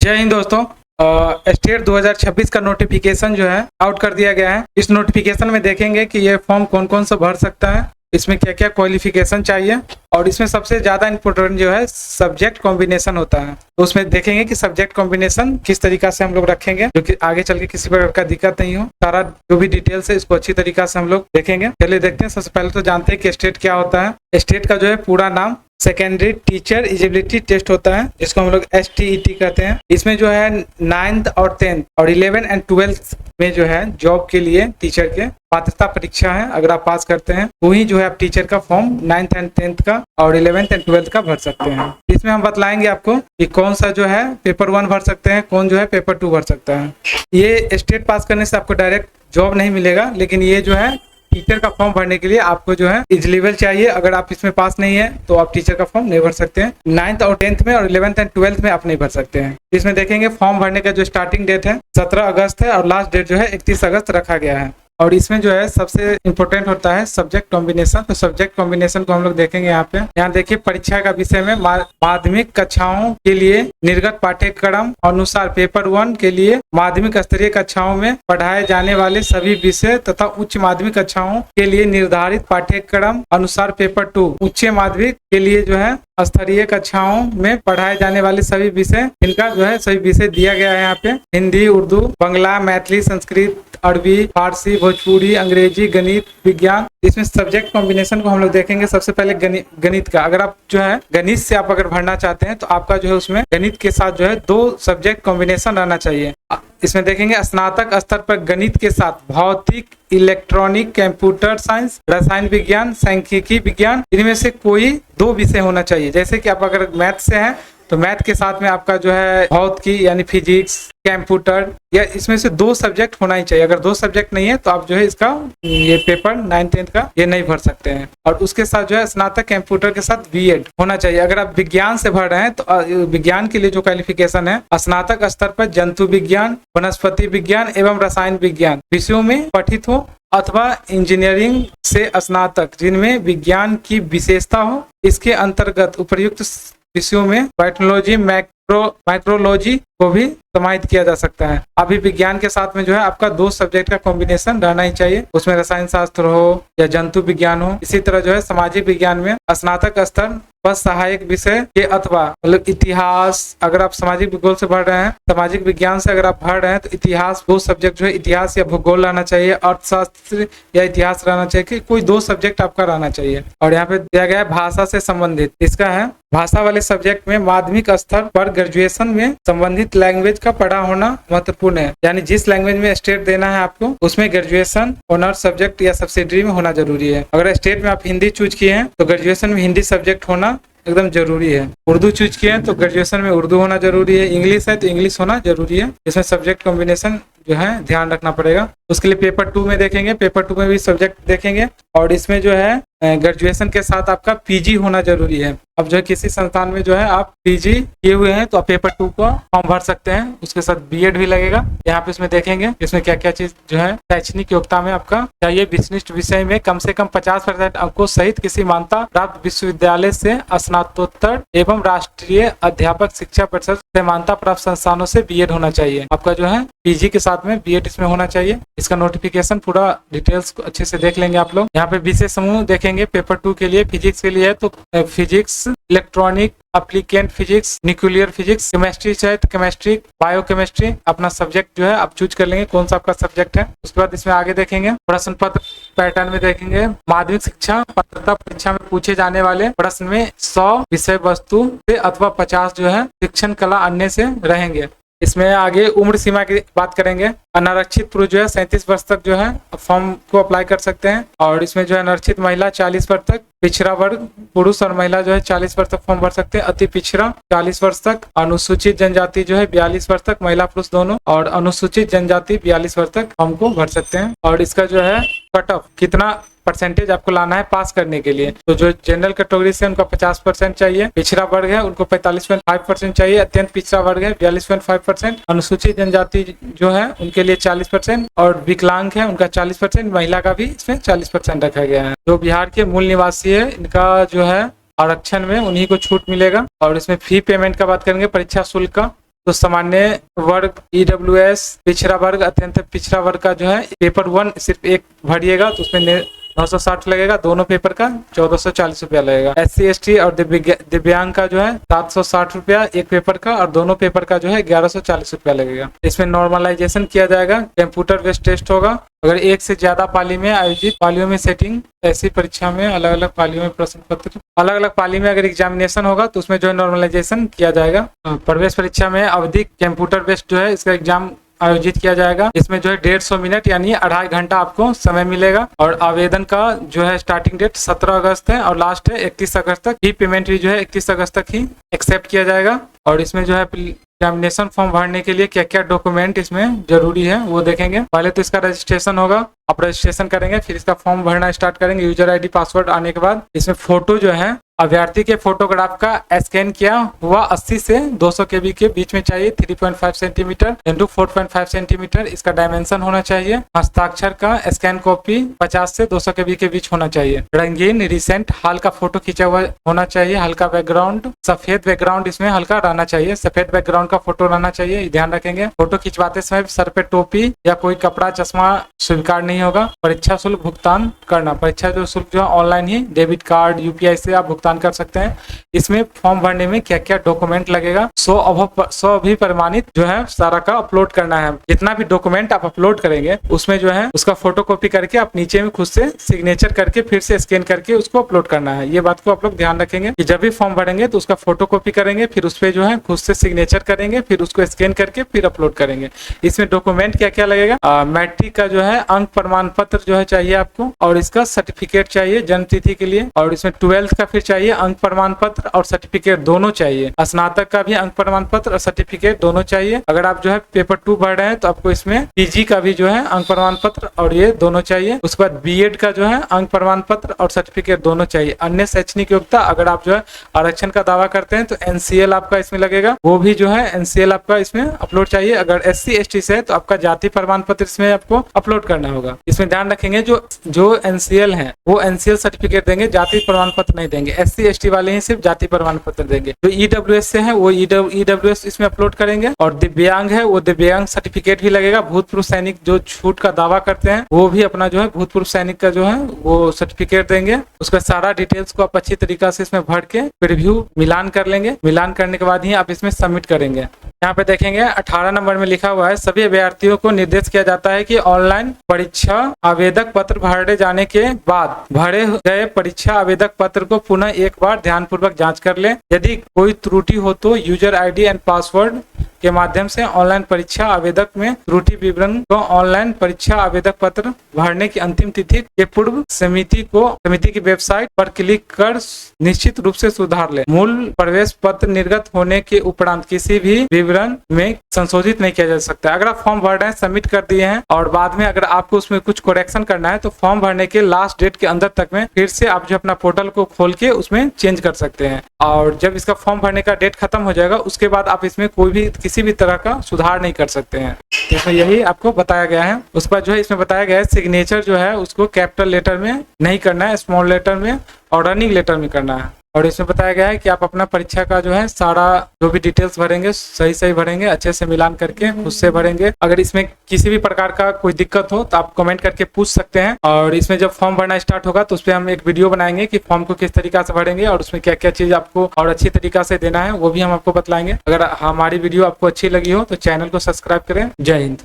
जय हिंद दोस्तों। स्टेट 2026 का नोटिफिकेशन जो है आउट कर दिया गया है। इस नोटिफिकेशन में देखेंगे कि ये फॉर्म कौन कौन सा भर सकता है, इसमें क्या क्या क्वालिफिकेशन चाहिए, और इसमें सबसे ज़्यादा इम्पोर्टेंट जो है सब्जेक्ट कॉम्बिनेशन होता है। तो उसमें देखेंगे कि सब्जेक्ट कॉम्बिनेशन किस तरीका से हम लोग रखेंगे, जो कि आगे चल के किसी प्रकार का दिक्कत नहीं हो। सारा जो भी डिटेल्स है इसको अच्छी तरीका से हम लोग देखेंगे। चलिए देखते हैं। सबसे पहले तो जानते हैं कि स्टेट क्या होता है। स्टेट का जो है पूरा नाम सेकेंडरी टीचर एलिजिबिलिटी टेस्ट होता है, जिसको हम लोग STET कहते हैं। इसमें जो है 9th और 10th और 11th and 12th में जो है जॉब के लिए टीचर के पात्रता परीक्षा है। अगर आप पास करते हैं तो ही जो है आप टीचर का फॉर्म 9th and 10th का और 11th and 12th का भर सकते हैं। इसमें हम बतलाएंगे आपको कि कौन सा जो है पेपर 1 भर सकते हैं, कौन जो है पेपर 2 भर सकता है। ये स्टेट पास करने से आपको डायरेक्ट जॉब नहीं मिलेगा, लेकिन ये जो है टीचर का फॉर्म भरने के लिए आपको जो है एलिजिबल चाहिए। अगर आप इसमें पास नहीं है तो आप टीचर का फॉर्म नहीं भर सकते हैं। 9th और 10th में और 11th एंड 12th में आप नहीं भर सकते हैं। इसमें देखेंगे फॉर्म भरने का जो स्टार्टिंग डेट है 17 अगस्त है और लास्ट डेट जो है 31 अगस्त रखा गया है। और इसमें जो है सबसे इम्पोर्टेंट होता है सब्जेक्ट कॉम्बिनेशन। तो सब्जेक्ट कॉम्बिनेशन को हम लोग देखेंगे यहाँ पे। यहाँ देखिए परीक्षा का विषय में माध्यमिक कक्षाओं के लिए निर्गत पाठ्यक्रम अनुसार पेपर 1 के लिए माध्यमिक स्तरीय कक्षाओं में पढ़ाए जाने वाले सभी विषय तथा उच्च माध्यमिक कक्षाओं के लिए निर्धारित पाठ्यक्रम अनुसार पेपर 2 उच्च माध्यमिक के लिए जो है स्तरीय कक्षाओं में पढ़ाए जाने वाले सभी विषय, इनका जो है सभी विषय दिया गया है यहाँ पे। हिंदी, उर्दू, बांग्ला, मैथिली, संस्कृत, अरबी, फारसी, भोजपुरी, अंग्रेजी, गणित, विज्ञान। इसमें सब्जेक्ट कॉम्बिनेशन को हम लोग देखेंगे। सबसे पहले गणित का। अगर आप जो है गणित से आप अगर भरना चाहते हैं तो आपका जो है उसमें गणित के साथ जो है 2 सब्जेक्ट कॉम्बिनेशन रहना चाहिए। इसमें देखेंगे स्नातक स्तर पर गणित के साथ भौतिक, इलेक्ट्रॉनिक, कंप्यूटर साइंस, रसायन विज्ञान, सांख्यिकी विज्ञान, इनमें से कोई 2 विषय होना चाहिए। जैसे कि आप अगर मैथ से हैं तो मैथ के साथ में आपका जो है भौतिकी यानी फिजिक्स, कंप्यूटर, या इसमें से 2 सब्जेक्ट होना ही चाहिए। अगर 2 सब्जेक्ट नहीं है तो आप जो है इसका ये पेपर 9th 10th का ये नहीं भर सकते हैं। और उसके साथ जो है स्नातक कंप्यूटर के साथ BEd होना चाहिए। अगर आप विज्ञान से भर रहे हैं तो विज्ञान के लिए जो क्वालिफिकेशन है स्नातक स्तर पर जंतु विज्ञान, वनस्पति विज्ञान एवं रसायन विज्ञान विषयों में पठित हो अथवा इंजीनियरिंग से स्नातक जिनमें विज्ञान की विशेषता हो। इसके अंतर्गत उपर्युक्त विषयों में बायोटेक्नोलॉजी, माइक्रोलॉजी को भी समाहित किया जा सकता है। अभी विज्ञान के साथ में जो है आपका 2 सब्जेक्ट का कॉम्बिनेशन रहना ही चाहिए। उसमें रसायन शास्त्र हो या जंतु विज्ञान हो। इसी तरह जो है सामाजिक विज्ञान में स्नातक स्तर पर सहायक विषय के अथवा मतलब इतिहास, अगर आप सामाजिक भूगोल से पढ़ रहे हैं, सामाजिक विज्ञान से अगर आप पढ़ रहे हैं तो इतिहास 2 सब्जेक्ट जो है इतिहास या भूगोल रहना चाहिए। अर्थशास्त्र या इतिहास रहना चाहिए कि कोई 2 सब्जेक्ट आपका रहना चाहिए। और यहाँ पे दिया गया है भाषा से संबंधित। इसका है भाषा वाले सब्जेक्ट में माध्यमिक स्तर पर ग्रेजुएशन में संबंधित लैंग्वेज का पढ़ा होना महत्वपूर्ण है। यानी जिस लैंग्वेज में स्टेट देना है आपको उसमें ग्रेजुएशन ऑनर्स सब्जेक्ट या सब्सिडरी में होना जरूरी है। अगर स्टेट में आप हिंदी चूज किए हैं तो ग्रेजुएशन में हिंदी सब्जेक्ट होना एकदम जरूरी है। उर्दू चूज किए हैं तो ग्रेजुएशन में उर्दू होना जरूरी है। इंग्लिश है तो इंग्लिश होना जरूरी है। इसमें सब्जेक्ट कॉम्बिनेशन जो है ध्यान रखना पड़ेगा। उसके लिए पेपर 2 में देखेंगे, पेपर 2 में भी सब्जेक्ट देखेंगे। और इसमें जो है ग्रेजुएशन के साथ आपका PG होना जरूरी है। अब जो है किसी संस्थान में जो है आप PG किए हुए हैं तो आप पेपर 2 का फॉर्म भर सकते हैं। उसके साथ BEd भी लगेगा। यहाँ पे इसमें देखेंगे इसमें क्या क्या चीज जो है शैक्षणिक योग्यता में आपका चाहिए। विशिष्ट विषय में कम से कम 50% अंकों सहित किसी मान्यता प्राप्त विश्वविद्यालय से स्नातकोत्तर एवं राष्ट्रीय अध्यापक शिक्षा परिषद से मान्यता प्राप्त संस्थानों से BEd होना चाहिए। आपका जो है PG के साथ में BEd इसमें होना चाहिए। इसका नोटिफिकेशन पूरा डिटेल्स को अच्छे से देख लेंगे आप लोग। यहाँ पे विषय समूह देखेंगे पेपर 2 के लिए। फिजिक्स के लिए है तो physics, electronic, applicant physics, nuclear physics, chemistry चाहे तो केमिस्ट्री, बायोकेमिस्ट्री अपना सब्जेक्ट जो है आप चूज कर लेंगे कौन सा आपका सब्जेक्ट है। उसके बाद इसमें आगे देखेंगे प्रश्न पत्र पैटर्न में देखेंगे माध्यमिक शिक्षा पात्रता परीक्षा में पूछे जाने वाले प्रश्न में 100 विषय वस्तु से अथवा 50 जो है शिक्षण कला अन्य से रहेंगे। इसमें आगे उम्र सीमा की बात करेंगे। अनारक्षित पुरुष जो है 37 वर्ष तक जो है फॉर्म को अप्लाई कर सकते हैं। और इसमें जो है अनारक्षित महिला 40 वर्ष तक, पिछड़ा वर्ग पुरुष और महिला जो है 40 वर्ष तक फॉर्म भर सकते हैं। अति पिछड़ा 40 वर्ष तक, अनुसूचित जनजाति जो है 42 वर्ष तक, महिला पुरुष दोनों, और अनुसूचित जनजाति 42 वर्ष तक फॉर्म को भर सकते हैं। और इसका जो है कट ऑफ कितना परसेंटेज आपको लाना है पास करने के लिए। तो जो जनरल कैटेगरी से उनका 50% चाहिए, पिछड़ा वर्ग है उनको 45.5% चाहिए, अत्यंत पिछड़ा वर्ग है 42.5%, अनुसूचित जनजाति जो है उनके लिए 40% और विकलांग है उनका 40%, महिला का भी इसमें 40% रखा गया है। जो बिहार के मूल निवासी है इनका जो है आरक्षण में उन्हीं को छूट मिलेगा। और इसमें फी पेमेंट का बात करेंगे परीक्षा शुल्क का, तो सामान्य वर्ग, EWS, पिछड़ा वर्ग, अत्यंत पिछड़ा वर्ग का जो है पेपर 1 सिर्फ एक भरिएगा तो उसमें 960 लगेगा, दोनों पेपर का 1440 रुपया लगेगा। SC ST और दिव्यांग का जो है 760 रुपया एक पेपर का, और दोनों पेपर का जो है 1140 रुपया लगेगा। इसमें नॉर्मलाइजेशन किया जाएगा, कंप्यूटर बेस्ड टेस्ट होगा। अगर एक से ज्यादा पाली में आयोजित पालियों में सेटिंग, ऐसी परीक्षा में अलग अलग पालियों में प्रश्न पत्र, अलग अलग पाली में अगर एग्जामिनेशन होगा तो उसमें जो है नॉर्मलाइजेशन किया जाएगा। प्रवेश परीक्षा में अवधि कंप्यूटर बेस्ड जो है इसका एग्जाम आयोजित किया जाएगा। इसमें जो है 150 मिनट यानी 2.5 घंटा आपको समय मिलेगा, और आवेदन का जो है स्टार्टिंग डेट 17 अगस्त है और लास्ट है 31 अगस्त तक। ही पेमेंट भी जो है 31 अगस्त तक ही एक्सेप्ट किया जाएगा। और इसमें जो है एग्जामिनेशन फॉर्म भरने के लिए क्या क्या डॉक्यूमेंट इसमें जरूरी है वो देखेंगे। पहले तो इसका रजिस्ट्रेशन होगा, आप रजिस्ट्रेशन करेंगे, फिर इसका फॉर्म भरना स्टार्ट करेंगे। यूजर ID पासवर्ड आने के बाद इसमें फोटो जो है अभ्यर्थी के फोटोग्राफ का स्कैन किया हुआ 80 से 200 KB के बीच में चाहिए। 3.5 सेंटीमीटर इंटू 4.5 सेंटीमीटर इसका डायमेंशन होना चाहिए। हस्ताक्षर का स्कैन कॉपी 50 से 200 KB के बीच होना चाहिए। रंगीन रिसेंट हाल का फोटो खींचा हुआ होना चाहिए। हल्का बैकग्राउंड, सफेद बैकग्राउंड इसमें हल्का रहना चाहिए, सफेद बैकग्राउंड का फोटो रहना चाहिए, ध्यान रखेंगे। फोटो खिंचवाते समय सर पे टोपी या कोई कपड़ा चश्मा स्वीकार नहीं होगा। परीक्षा शुल्क भुगतान करना, परीक्षा जो शुल्क जो है ऑनलाइन ही डेबिट कार्ड UPI से आप भुगतान कर सकते हैं। इसमें फॉर्म भरने में क्या क्या डॉक्यूमेंट लगेगा, 100 भी प्रमाणित जो है सारा का अपलोड करना है। जितना भी डॉक्यूमेंट आप अपलोड करेंगे उसमें जो है उसका फोटोकॉपी करके आप नीचे में खुद से सिग्नेचर करके फिर से स्कैन करके उसको अपलोड करना है। ये बात को आप लोग ध्यान रखेंगे कि जब भी फॉर्म भरेंगे तो उसका फोटोकॉपी करेंगे, फिर उस पर जो है खुद से सिग्नेचर करेंगे, फिर उसको स्कैन करके फिर अपलोड करेंगे। इसमें डॉक्यूमेंट क्या क्या लगेगा, मैट्रिक का जो है अंक प्रमाण पत्र जो है चाहिए आपको, और इसका सर्टिफिकेट चाहिए जन्म तिथि के लिए, और इसमें 12th का फिर चाहिए अंक प्रमाण पत्र और सर्टिफिकेट दोनों चाहिए। स्नातक का भी अंक प्रमाण पत्र और सर्टिफिकेट दोनों चाहिए। अगर आप जो है पेपर 2 भर रहे हैं तो आपको इसमें PG का भी जो है अंक प्रमाण पत्र और ये दोनों चाहिए। उसके बाद B.Ed का जो है अंक प्रमाण पत्र और सर्टिफिकेट दोनों चाहिए। अन्य शैक्षणिक योग्यता, अगर आप जो है आरक्षण का दावा करते हैं तो NCL आपका इसमें लगेगा, वो भी जो है NCL आपका इसमें अपलोड चाहिए। अगर SC ST से है तो आपका जाति प्रमाण पत्र इसमें आपको अपलोड करना होगा। इसमें ध्यान रखेंगे जो NCL है वो NCL सर्टिफिकेट देंगे, जाति प्रमाण पत्र नहीं देंगे। SC ST वाले ही सिर्फ जाति प्रमाण पत्र देंगे। जो EWS से है वो EWS इसमें अपलोड करेंगे, और दिव्यांग है वो दिव्यांग सर्टिफिकेट भी लगेगा। भूतपूर्व सैनिक जो छूट का दावा करते हैं वो भी अपना जो है भूतपूर्व सैनिक का जो है वो सर्टिफिकेट देंगे। उसका सारा डिटेल्स को आप अच्छी तरीका से इसमें भर के प्रीव्यू मिलान कर लेंगे। मिलान करने के बाद ही आप इसमें सबमिट करेंगे। यहाँ पे देखेंगे 18 नंबर में लिखा हुआ है, सभी अभ्यर्थियों को निर्देश किया जाता है कि ऑनलाइन परीक्षा आवेदक पत्र भरे जाने के बाद भरे गए परीक्षा आवेदक पत्र को पुनः एक बार ध्यानपूर्वक जांच कर ले। यदि कोई त्रुटि हो तो यूजर ID एंड पासवर्ड के माध्यम से ऑनलाइन परीक्षा आवेदक में त्रुटि विवरण को ऑनलाइन परीक्षा आवेदक पत्र भरने की अंतिम तिथि के पूर्व समिति की वेबसाइट पर क्लिक कर निश्चित रूप से सुधार ले। मूल प्रवेश पत्र निर्गत होने के उपरांत किसी भी विवरण में संशोधित नहीं किया जा सकता। अगर आप फॉर्म भर रहे हैं, सबमिट कर दिए हैं और बाद में अगर आपको उसमें कुछ करेक्शन करना है तो फॉर्म भरने के लास्ट डेट के अंदर तक में फिर से आप जो अपना पोर्टल को खोल के उसमें चेंज कर सकते हैं। और जब इसका फॉर्म भरने का डेट खत्म हो जाएगा उसके बाद आप इसमें कोई भी किसी भी तरह का सुधार नहीं कर सकते हैं। इसमें यही आपको बताया गया है। उस पर जो है इसमें बताया गया है सिग्नेचर जो है उसको कैपिटल लेटर में नहीं करना है, स्मॉल लेटर में और रनिंग लेटर में करना है। और इसमें बताया गया है कि आप अपना परीक्षा का जो है सारा जो भी डिटेल्स भरेंगे सही भरेंगे, अच्छे से मिलान करके खुद से भरेंगे। अगर इसमें किसी भी प्रकार का कोई दिक्कत हो तो आप कमेंट करके पूछ सकते हैं। और इसमें जब फॉर्म भरना स्टार्ट होगा तो उस पर हम एक वीडियो बनाएंगे कि फॉर्म को किस तरीका से भरेंगे और उसमें क्या क्या चीज आपको और अच्छी तरीका से देना है वो भी हम आपको बतलाएंगे। अगर हमारी वीडियो आपको अच्छी लगी हो तो चैनल को सब्सक्राइब करें। जय हिंद।